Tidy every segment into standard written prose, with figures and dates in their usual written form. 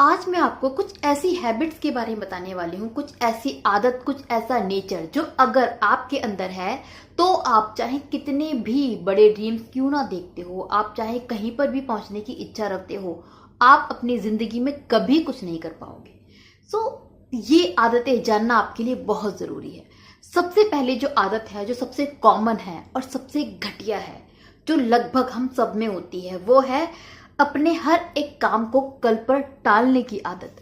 आज मैं आपको कुछ ऐसी हैबिट्स के बारे में बताने वाली हूँ, कुछ ऐसी आदत, कुछ ऐसा नेचर जो अगर आपके अंदर है तो आप चाहे कितने भी बड़े ड्रीम्स क्यों ना देखते हो, आप चाहे कहीं पर भी पहुंचने की इच्छा रखते हो, आप अपनी जिंदगी में कभी कुछ नहीं कर पाओगे। ये आदतें जानना आपके लिए बहुत जरूरी है। सबसे पहले जो आदत है, जो सबसे कॉमन है और सबसे घटिया है, जो लगभग हम सब में होती है, वो है अपने हर एक काम को कल पर टालने की आदत।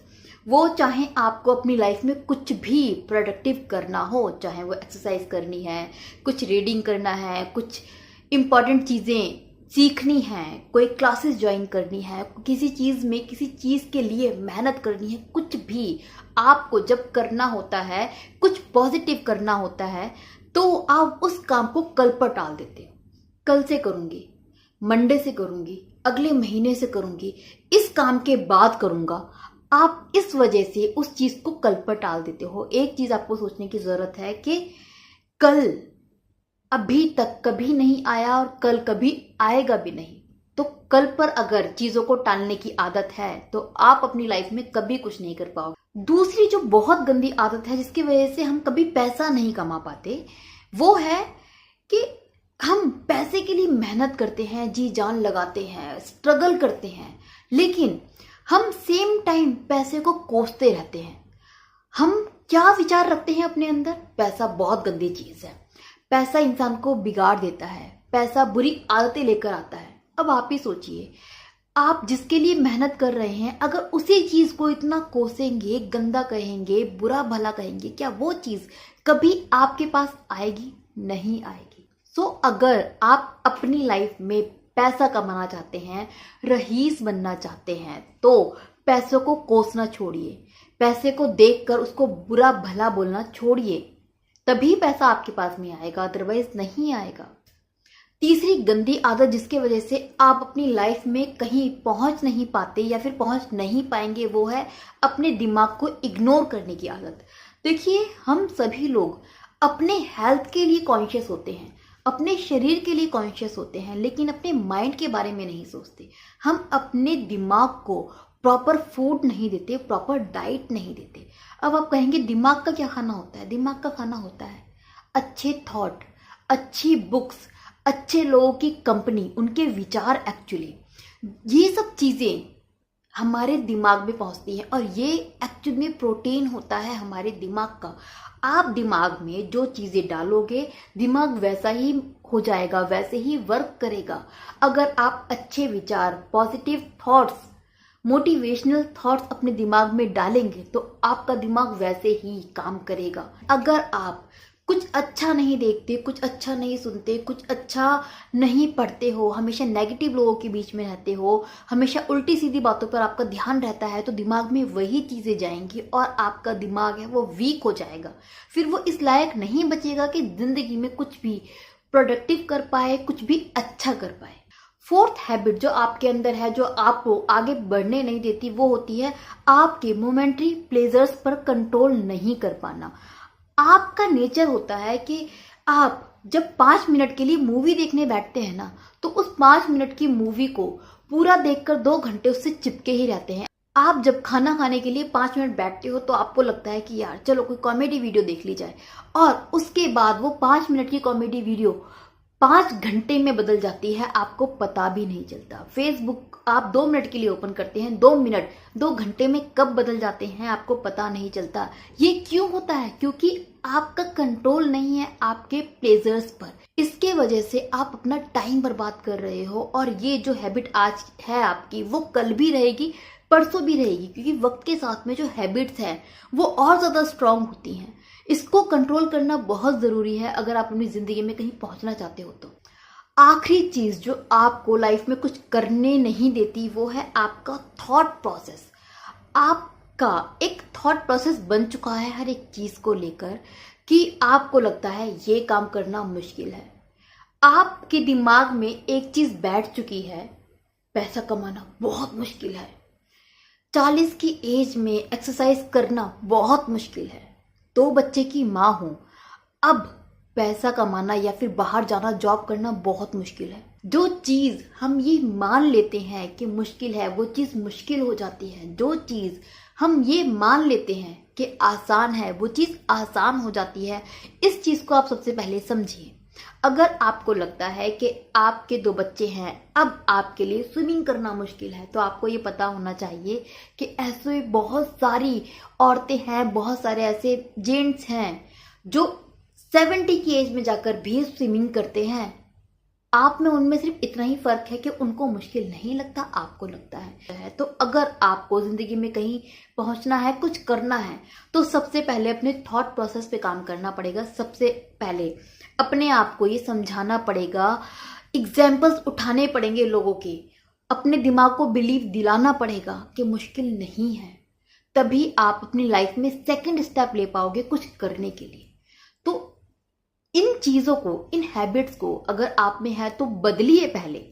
वो चाहे आपको अपनी लाइफ में कुछ भी प्रोडक्टिव करना हो, चाहे वो एक्सरसाइज करनी है, कुछ रीडिंग करना है, कुछ इम्पॉर्टेंट चीज़ें सीखनी है, कोई क्लासेस ज्वाइन करनी है, किसी चीज़ में किसी चीज़ के लिए मेहनत करनी है, कुछ भी आपको जब करना होता है, कुछ पॉजिटिव करना होता है, तो आप उस काम को कल पर टाल देते हो। कल से करूँगी, मंडे से करूँगी, अगले महीने से करूँगी, इस काम के बाद करूँगा। आप इस वजह से उस चीज़ को कल पर टाल देते हो। एक चीज़ आपको सोचने की ज़रूरत है कि कल अभी तक कभी नहीं आया और कल कभी आएगा भी नहीं। तो कल पर अगर चीज़ों को टालने की आदत है तो आप अपनी लाइफ में कभी कुछ नहीं कर पाओगे। दूसरी जो बहुत गंदी आदत है, जिसकी वजह से हम कभी पैसा नहीं कमा पाते, वो है कि हम पैसे के लिए मेहनत करते हैं, जी जान लगाते हैं, स्ट्रगल करते हैं, लेकिन हम सेम टाइम पैसे को कोसते रहते हैं। हम क्या विचार रखते हैं अपने अंदर? पैसा बहुत गंदी चीज है, पैसा इंसान को बिगाड़ देता है, पैसा बुरी आदतें लेकर आता है। अब आप ही सोचिए, आप जिसके लिए मेहनत कर रहे हैं, अगर उसी चीज को इतना कोसेंगे, गंदा कहेंगे, बुरा भला कहेंगे, क्या वो चीज कभी आपके पास आएगी? नहीं आएगी। अगर आप अपनी लाइफ में पैसा कमाना चाहते हैं, रईस बनना चाहते हैं, तो पैसों को कोसना छोड़िए, पैसे को देखकर उसको बुरा भला बोलना छोड़िए, तभी पैसा आपके पास में आएगा, अदरवाइज नहीं आएगा। तीसरी गंदी आदत जिसकी वजह से आप अपनी लाइफ में कहीं पहुंच नहीं पाते या फिर पहुंच नहीं पाएंगे, वो है अपने दिमाग को इग्नोर करने की आदत। देखिए, हम सभी लोग अपने हेल्थ के लिए कॉन्शियस होते हैं, अपने शरीर के लिए कॉन्शियस होते हैं, लेकिन अपने माइंड के बारे में नहीं सोचते। हम अपने दिमाग को प्रॉपर फूड नहीं देते, प्रॉपर डाइट नहीं देते। अब आप कहेंगे दिमाग का क्या खाना होता है? दिमाग का खाना होता है अच्छे थॉट, अच्छी बुक्स, अच्छे लोगों की कंपनी, उनके विचार। एक्चुअली ये सब चीज़ें हमारे दिमाग में पहुंचती हैं और ये एक्चुअली में प्रोटीन होता है हमारे दिमाग का। आप दिमाग में जो चीज़ें डालोगे, दिमाग वैसा ही हो जाएगा, वैसे ही वर्क करेगा। अगर आप अच्छे विचार, पॉजिटिव थॉट्स, मोटिवेशनल थॉट्स अपने दिमाग में डालेंगे तो आपका दिमाग वैसे ही काम करेगा। अगर आप कुछ अच्छा नहीं देखते, कुछ अच्छा नहीं सुनते, कुछ अच्छा नहीं पढ़ते हो, हमेशा नेगेटिव लोगों के बीच में रहते हो, हमेशा उल्टी सीधी बातों पर आपका ध्यान रहता है, तो दिमाग में वही चीज़ें जाएंगी और आपका दिमाग है वो वीक हो जाएगा। फिर वो इस लायक नहीं बचेगा कि जिंदगी में कुछ भी प्रोडक्टिव कर पाए, कुछ भी अच्छा कर पाए। फोर्थ हैबिट जो आपके अंदर है, जो आपको आगे बढ़ने नहीं देती, वो होती है आपके मोमेंट्री प्लेजर्स पर कंट्रोल नहीं कर पाना। आपका नेचर होता है कि आप जब 5 मिनट के लिए मूवी देखने बैठते हैं ना, तो उस 5 मिनट की मूवी को पूरा देखकर 2 घंटे उससे चिपके ही रहते हैं। आप जब खाना खाने के लिए 5 मिनट बैठते हो तो आपको लगता है कि यार चलो कोई कॉमेडी वीडियो देख ली जाए, और उसके बाद वो 5 मिनट की कॉमेडी वीडियो 5 घंटे में बदल जाती है, आपको पता भी नहीं चलता। फेसबुक आप 2 मिनट के लिए ओपन करते हैं, 2 मिनट 2 घंटे में कब बदल जाते हैं आपको पता नहीं चलता। ये क्यों होता है? क्योंकि आपका कंट्रोल नहीं है आपके प्लेजर्स पर। इसके वजह से आप अपना टाइम बर्बाद कर रहे हो, और ये जो हैबिट आज है आपकी, वो कल भी रहेगी, परसों भी रहेगी, क्योंकि वक्त के साथ में जो हैबिट्स हैं वो और ज़्यादा स्ट्रांग होती हैं। इसको कंट्रोल करना बहुत ज़रूरी है अगर आप अपनी ज़िंदगी में कहीं पहुंचना चाहते हो तो। आखिरी चीज़ जो आपको लाइफ में कुछ करने नहीं देती, वो है आपका थॉट प्रोसेस। आपका एक थॉट प्रोसेस बन चुका है हर एक चीज़ को लेकर कि आपको लगता है ये काम करना मुश्किल है। आपके दिमाग में एक चीज़ बैठ चुकी है, पैसा कमाना बहुत मुश्किल है, 40 की एज में एक्सरसाइज करना बहुत मुश्किल है, 2 बच्चे की माँ हूँ, अब पैसा कमाना या फिर बाहर जाना, जॉब करना बहुत मुश्किल है। जो चीज हम ये मान लेते हैं कि मुश्किल है, वो चीज मुश्किल हो जाती है। जो चीज हम ये मान लेते हैं कि आसान है, वो चीज आसान हो जाती है। इस चीज को आप सबसे पहले समझिए। अगर आपको लगता है कि आपके 2 बच्चे हैं, अब आपके लिए स्विमिंग करना मुश्किल है, तो आपको ये पता होना चाहिए कि ऐसे बहुत सारी औरतें हैं, बहुत सारे ऐसे जेंट्स हैं जो 70 की एज में जाकर भी स्विमिंग करते हैं। आप में उनमें सिर्फ इतना ही फर्क है कि उनको मुश्किल नहीं लगता, आपको लगता है। तो अगर आपको जिंदगी में कहीं पहुंचना है, कुछ करना है, तो सबसे पहले अपने थॉट प्रोसेस पे काम करना पड़ेगा। सबसे पहले अपने आप को ये समझाना पड़ेगा, एग्जाम्पल्स उठाने पड़ेंगे लोगों के, अपने दिमाग को बिलीव दिलाना पड़ेगा कि मुश्किल नहीं है। तभी आप अपनी लाइफ में सेकंड स्टेप ले पाओगे कुछ करने के लिए। तो इन चीजों को, इन हैबिट्स को अगर आप में है तो बदलिए पहले,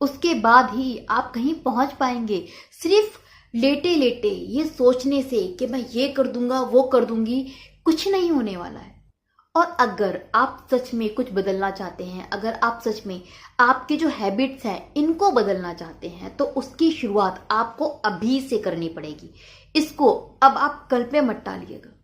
उसके बाद ही आप कहीं पहुंच पाएंगे। सिर्फ लेटे लेटे ये सोचने से कि मैं ये कर दूंगा, वो कर दूंगी, कुछ नहीं होने वाला है। और अगर आप सच में कुछ बदलना चाहते हैं, अगर आप सच में आपके जो हैबिट्स हैं इनको बदलना चाहते हैं, तो उसकी शुरुआत आपको अभी से करनी पड़ेगी। इसको अब आप कल पे मत टालिएगा।